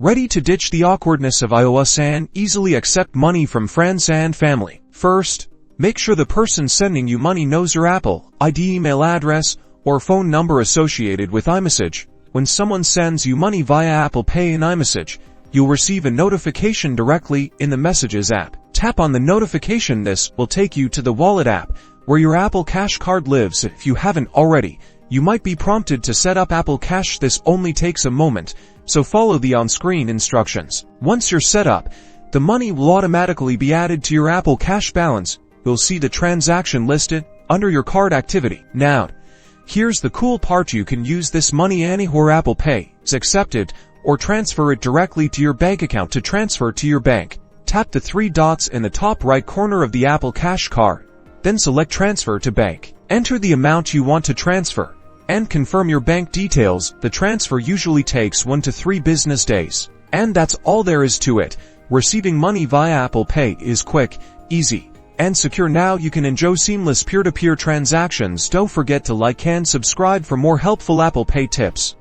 Ready to ditch the awkwardness of iOS and easily accept money from friends and family? First, make sure the person sending you money knows your Apple ID email address or phone number associated with iMessage. When someone sends you money via Apple Pay and iMessage, you'll receive a notification directly in the Messages app. Tap on the notification. This will take you to the Wallet app, where your Apple Cash card lives. If you haven't already, you might be prompted to set up Apple Cash. This only takes a moment, so follow the on-screen instructions. Once you're set up, the money will automatically be added to your Apple Cash balance. You'll see the transaction listed under your card activity. Now, here's the cool part. You can use this money anywhere Apple Pay is accepted, or transfer it directly to your bank account. To transfer to your bank, tap the three dots in the top right corner of the Apple Cash card. Then select Transfer to Bank. Enter the amount you want to transfer and confirm your bank details. The transfer usually takes 1 to 3 business days. And that's all there is to it. Receiving money via Apple Pay is quick, easy, and secure. Now you can enjoy seamless peer-to-peer transactions. Don't forget to like and subscribe for more helpful Apple Pay tips.